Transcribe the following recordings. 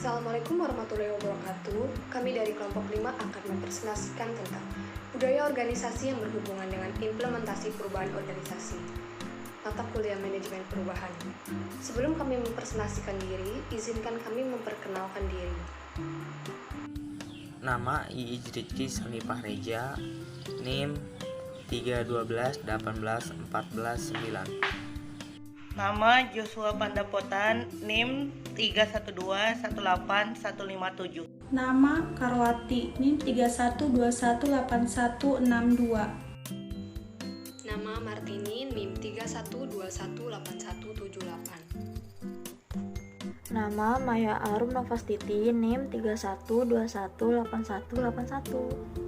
Assalamualaikum warahmatullahi wabarakatuh. Kami dari kelompok 5 akan mempresentasikan tentang budaya organisasi yang berhubungan dengan implementasi perubahan organisasi. Mata kuliah manajemen perubahan. Sebelum kami mempresentasikan diri, izinkan kami memperkenalkan diri. Nama Iij Rizky Sanipah Reja, NIM 312181449. Nama Joshua Pandapotan, NIM 312181157. Nama Karwati, NIM 31218162. Nama Martini, NIM 31218178. Nama Maya Arum Novastiti, NIM 31218181.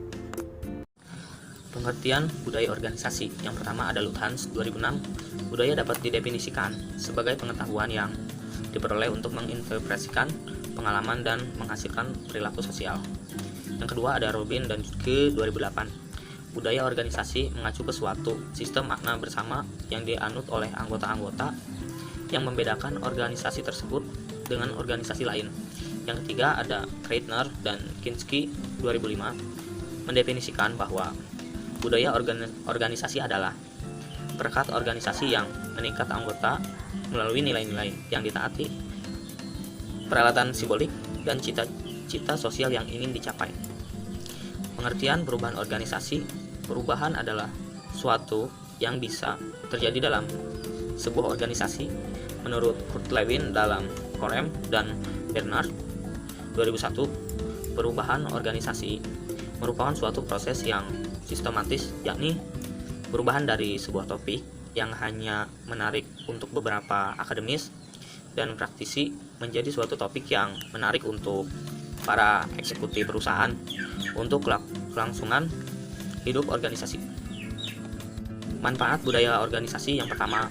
Pengertian budaya organisasi. Yang pertama ada Luthans 2006. Budaya dapat didefinisikan sebagai pengetahuan yang diperoleh untuk menginterpretasikan pengalaman dan menghasilkan perilaku sosial. Yang kedua ada Robin dan Ke 2008. Budaya organisasi mengacu ke suatu sistem makna bersama yang dianut oleh anggota-anggota yang membedakan organisasi tersebut dengan organisasi lain. Yang ketiga ada Kreitner dan Kinski 2005 mendefinisikan bahwa budaya organisasi adalah perekat organisasi yang mengikat anggota melalui nilai-nilai yang ditaati, peralatan simbolik, dan cita-cita sosial yang ingin dicapai. Pengertian perubahan organisasi. Perubahan adalah suatu yang bisa terjadi dalam sebuah organisasi. Menurut Kurt Lewin dalam Korem dan Bernard 2001, perubahan organisasi merupakan suatu proses yang sistematis, yakni perubahan dari sebuah topik yang hanya menarik untuk beberapa akademis dan praktisi menjadi suatu topik yang menarik untuk para eksekutif perusahaan untuk kelangsungan hidup organisasi. Manfaat budaya organisasi. Yang pertama,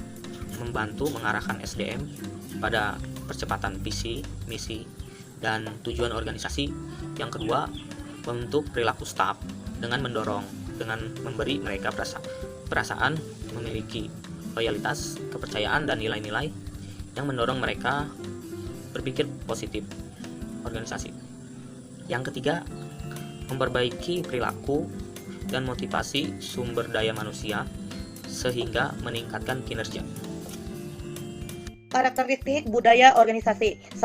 membantu mengarahkan SDM pada percepatan visi, misi, dan tujuan organisasi. Yang kedua, membentuk perilaku staf dengan memberi mereka perasaan memiliki loyalitas, kepercayaan, dan nilai-nilai yang mendorong mereka berpikir positif organisasi. Yang ketiga, memperbaiki perilaku dan motivasi sumber daya manusia sehingga meningkatkan kinerja. Karakteristik budaya organisasi. 1.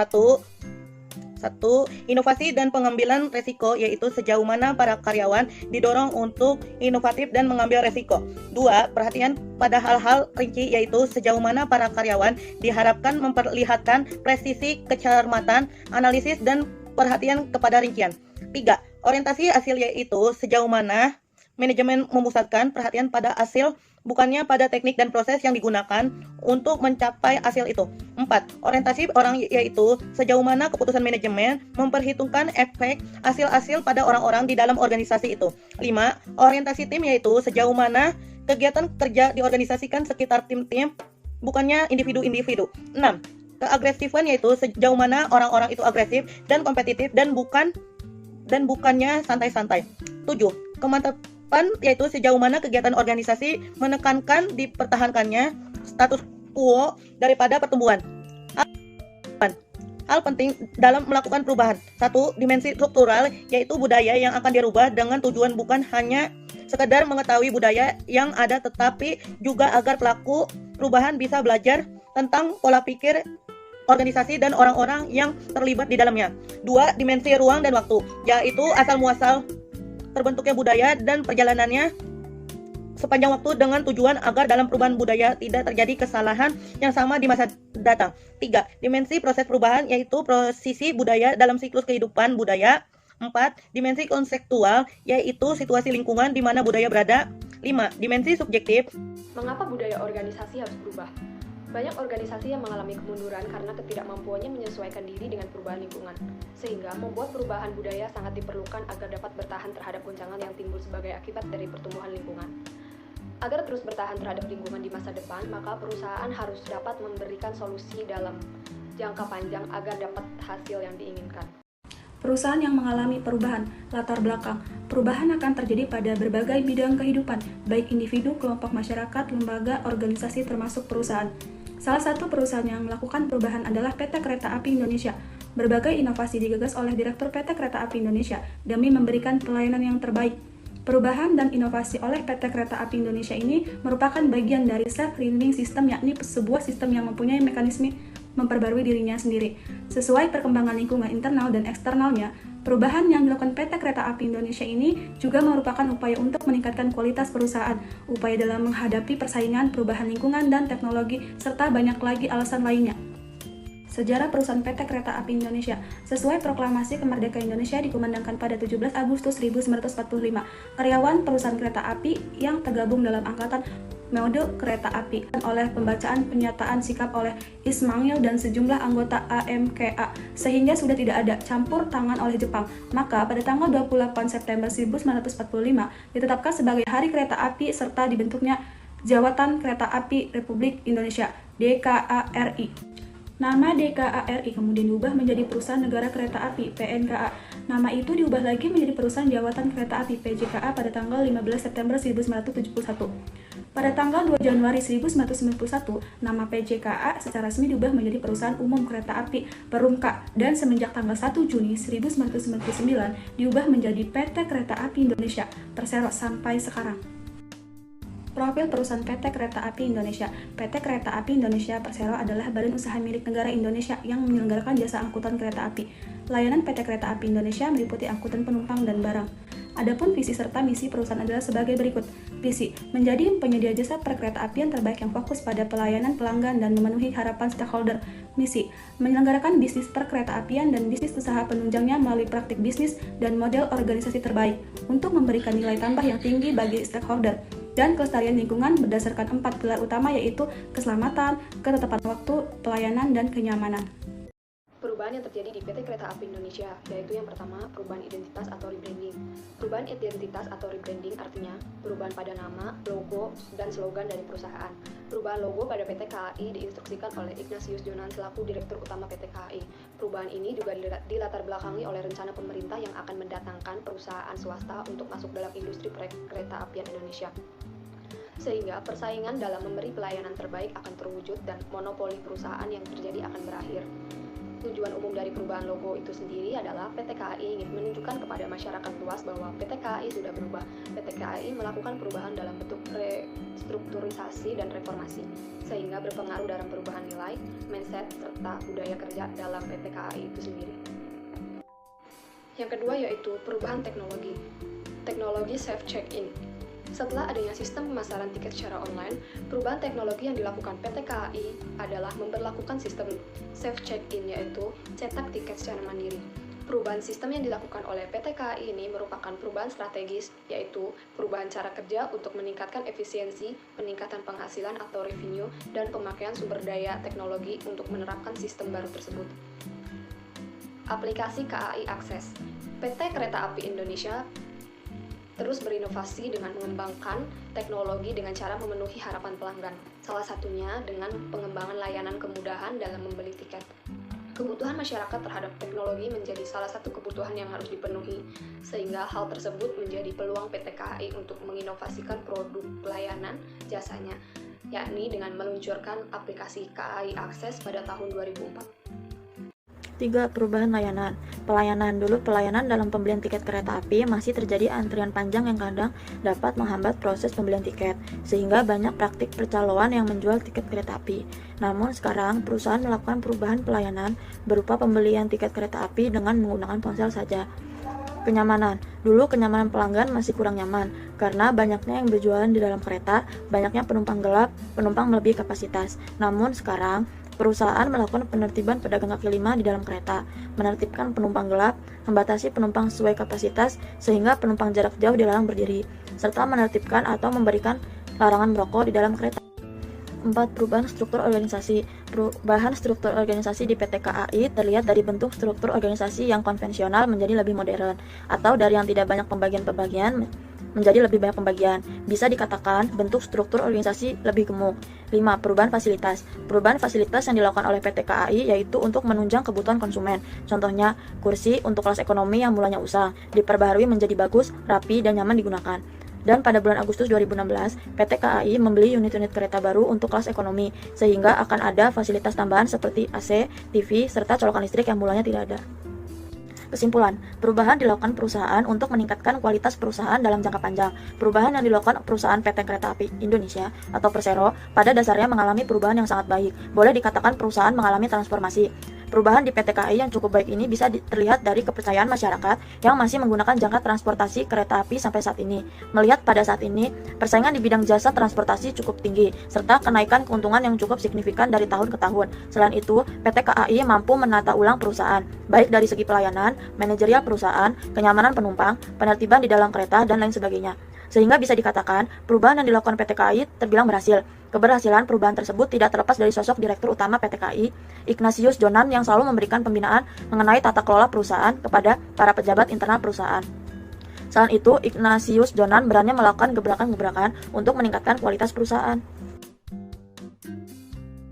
Inovasi dan pengambilan resiko, yaitu sejauh mana para karyawan didorong untuk inovatif dan mengambil resiko. 2. Perhatian pada hal-hal rinci, yaitu sejauh mana para karyawan diharapkan memperlihatkan presisi, kecermatan, analisis, dan perhatian kepada rincian. 3. Orientasi hasil, yaitu sejauh mana manajemen memusatkan perhatian pada hasil, bukannya pada teknik dan proses yang digunakan untuk mencapai hasil itu. 4. Orientasi orang, yaitu sejauh mana keputusan manajemen memperhitungkan efek hasil-hasil pada orang-orang di dalam organisasi itu. 5. Orientasi tim, yaitu sejauh mana kegiatan kerja diorganisasikan sekitar tim-tim, bukannya individu-individu. 6. Keagresifan, yaitu sejauh mana orang-orang itu agresif dan kompetitif dan bukannya santai-santai. 7. Kemantapan, yaitu sejauh mana kegiatan organisasi menekankan dipertahankannya status quo daripada pertumbuhan. Hal penting dalam melakukan perubahan. 1. Dimensi struktural, yaitu budaya yang akan dirubah dengan tujuan bukan hanya sekedar mengetahui budaya yang ada, tetapi juga agar pelaku perubahan bisa belajar tentang pola pikir organisasi dan orang-orang yang terlibat di dalamnya. 2. Dimensi ruang dan waktu, yaitu asal-muasal terbentuknya budaya dan perjalanannya sepanjang waktu dengan tujuan agar dalam perubahan budaya tidak terjadi kesalahan yang sama di masa datang. 3. Dimensi proses perubahan, yaitu posisi budaya dalam siklus kehidupan budaya. 4. Dimensi konseptual, yaitu situasi lingkungan di mana budaya berada. 5. Dimensi subjektif. Mengapa budaya organisasi harus berubah? Banyak organisasi yang mengalami kemunduran karena ketidakmampuannya menyesuaikan diri dengan perubahan lingkungan, sehingga membuat perubahan budaya sangat diperlukan agar dapat bertahan terhadap goncangan yang timbul sebagai akibat dari pertumbuhan lingkungan. Agar terus bertahan terhadap lingkungan di masa depan, maka perusahaan harus dapat memberikan solusi dalam jangka panjang agar dapat hasil yang diinginkan. Perusahaan yang mengalami perubahan latar belakang. Perubahan akan terjadi pada berbagai bidang kehidupan, baik individu, kelompok masyarakat, lembaga, organisasi, termasuk perusahaan. Salah satu perusahaan yang melakukan perubahan adalah PT Kereta Api Indonesia. Berbagai inovasi digagas oleh Direktur PT Kereta Api Indonesia demi memberikan pelayanan yang terbaik. Perubahan dan inovasi oleh PT Kereta Api Indonesia ini merupakan bagian dari self-renewing system, yakni sebuah sistem yang mempunyai mekanisme memperbarui dirinya sendiri. Sesuai perkembangan lingkungan internal dan eksternalnya, perubahan yang dilakukan PT Kereta Api Indonesia ini juga merupakan upaya untuk meningkatkan kualitas perusahaan, upaya dalam menghadapi persaingan, perubahan lingkungan dan teknologi, serta banyak lagi alasan lainnya. Sejarah perusahaan PT Kereta Api Indonesia. Sesuai Proklamasi Kemerdekaan Indonesia dikumandangkan pada 17 Agustus 1945, karyawan perusahaan kereta api yang tergabung dalam Angkatan Mode Kereta Api oleh pembacaan pernyataan sikap oleh Ismail dan sejumlah anggota AMKA, sehingga sudah tidak ada campur tangan oleh Jepang. Maka pada tanggal 28 September 1945 ditetapkan sebagai Hari Kereta Api serta dibentuknya Jawatan Kereta Api Republik Indonesia (DKARI). Nama DKARI kemudian diubah menjadi Perusahaan Negara Kereta Api (PNKA). Nama itu diubah lagi menjadi Perusahaan Jawatan Kereta Api (PJKA) pada tanggal 15 September 1971. Pada tanggal 2 Januari 1991, nama PJKA secara resmi diubah menjadi Perusahaan Umum Kereta Api Perumka, dan semenjak tanggal 1 Juni 1999 diubah menjadi PT Kereta Api Indonesia Persero sampai sekarang. Profil perusahaan PT Kereta Api Indonesia. PT Kereta Api Indonesia Persero adalah badan usaha milik negara Indonesia yang menyelenggarakan jasa angkutan kereta api. Layanan PT Kereta Api Indonesia meliputi angkutan penumpang dan barang. Adapun visi serta misi perusahaan adalah sebagai berikut. Visi, menjadi penyedia jasa perkeretaapian terbaik yang fokus pada pelayanan pelanggan dan memenuhi harapan stakeholder. Misi, menyelenggarakan bisnis perkeretaapian dan bisnis usaha penunjangnya melalui praktik bisnis dan model organisasi terbaik untuk memberikan nilai tambah yang tinggi bagi stakeholder. Dan kelestarian lingkungan berdasarkan 4 pilar utama, yaitu keselamatan, ketetapan waktu, pelayanan, dan kenyamanan. Perubahan yang terjadi di PT Kereta Api Indonesia, yaitu yang pertama, perubahan identitas atau rebranding. Perubahan identitas atau rebranding artinya perubahan pada nama, logo, dan slogan dari perusahaan. Perubahan logo pada PT KAI diinstruksikan oleh Ignatius Jonan selaku Direktur Utama PT KAI. Perubahan ini juga dilatar belakangi oleh rencana pemerintah yang akan mendatangkan perusahaan swasta untuk masuk dalam industri kereta apian Indonesia. Sehingga persaingan dalam memberi pelayanan terbaik akan terwujud dan monopoli perusahaan yang terjadi akan berakhir. Tujuan umum dari perubahan logo itu sendiri adalah PT KAI ingin menunjukkan kepada masyarakat luas bahwa PT KAI sudah berubah. PT KAI melakukan perubahan dalam bentuk restrukturisasi dan reformasi, sehingga berpengaruh dalam perubahan nilai, mindset, serta budaya kerja dalam PT KAI itu sendiri. Yang kedua yaitu perubahan teknologi. Teknologi self-check-in. Setelah adanya sistem pemasaran tiket secara online, perubahan teknologi yang dilakukan PT KAI adalah memberlakukan sistem self-check-in, yaitu cetak tiket secara mandiri. Perubahan sistem yang dilakukan oleh PT KAI ini merupakan perubahan strategis, yaitu perubahan cara kerja untuk meningkatkan efisiensi, peningkatan penghasilan atau revenue, dan pemakaian sumber daya teknologi untuk menerapkan sistem baru tersebut. Aplikasi KAI Akses. PT Kereta Api Indonesia terus berinovasi dengan mengembangkan teknologi dengan cara memenuhi harapan pelanggan. Salah satunya dengan pengembangan layanan kemudahan dalam membeli tiket. Kebutuhan masyarakat terhadap teknologi menjadi salah satu kebutuhan yang harus dipenuhi, sehingga hal tersebut menjadi peluang PT KAI untuk menginovasikan produk pelayanan jasanya, yakni dengan meluncurkan aplikasi KAI Akses pada tahun 2004. 3. Perubahan layanan. Dulu pelayanan dalam pembelian tiket kereta api masih terjadi antrian panjang yang kadang dapat menghambat proses pembelian tiket, sehingga banyak praktik percaloan yang menjual tiket kereta api. Namun sekarang perusahaan melakukan perubahan pelayanan berupa pembelian tiket kereta api dengan menggunakan ponsel saja. Kenyamanan. Dulu kenyamanan pelanggan masih kurang nyaman karena banyaknya yang berjualan di dalam kereta, banyaknya penumpang gelap, penumpang melebihi kapasitas. Namun sekarang perusahaan melakukan penertiban pedagang kaki lima di dalam kereta, menertibkan penumpang gelap, membatasi penumpang sesuai kapasitas sehingga penumpang jarak jauh dilarang berdiri, serta menertibkan atau memberikan larangan merokok di dalam kereta. 4. Perubahan struktur organisasi. Perubahan struktur organisasi di PT KAI terlihat dari bentuk struktur organisasi yang konvensional menjadi lebih modern, atau dari yang tidak banyak pembagian-pembagian menjadi lebih banyak pembagian. Bisa dikatakan bentuk struktur organisasi lebih gemuk. 5. Perubahan fasilitas. Perubahan fasilitas yang dilakukan oleh PT KAI yaitu untuk menunjang kebutuhan konsumen. Contohnya, kursi untuk kelas ekonomi yang mulanya usang diperbaharui menjadi bagus, rapi, dan nyaman digunakan. Dan pada bulan Agustus 2016, PT KAI membeli unit-unit kereta baru untuk kelas ekonomi, sehingga akan ada fasilitas tambahan seperti AC, TV, serta colokan listrik yang mulanya tidak ada. Kesimpulan, perubahan dilakukan perusahaan untuk meningkatkan kualitas perusahaan dalam jangka panjang. Perubahan yang dilakukan perusahaan PT Kereta Api Indonesia atau Persero pada dasarnya mengalami perubahan yang sangat baik. Boleh dikatakan perusahaan mengalami transformasi. Perubahan di PT KAI yang cukup baik ini bisa terlihat dari kepercayaan masyarakat yang masih menggunakan jangka transportasi kereta api sampai saat ini. Melihat pada saat ini, persaingan di bidang jasa transportasi cukup tinggi, serta kenaikan keuntungan yang cukup signifikan dari tahun ke tahun. Selain itu, PT KAI mampu menata ulang perusahaan, baik dari segi pelayanan, manajerial perusahaan, kenyamanan penumpang, penertiban di dalam kereta, dan lain sebagainya. Sehingga bisa dikatakan, perubahan yang dilakukan PT KAI terbilang berhasil. Keberhasilan perubahan tersebut tidak terlepas dari sosok Direktur Utama PT KAI, Ignatius Jonan, yang selalu memberikan pembinaan mengenai tata kelola perusahaan kepada para pejabat internal perusahaan. Selain itu, Ignatius Jonan berani melakukan gebrakan-gebrakan untuk meningkatkan kualitas perusahaan.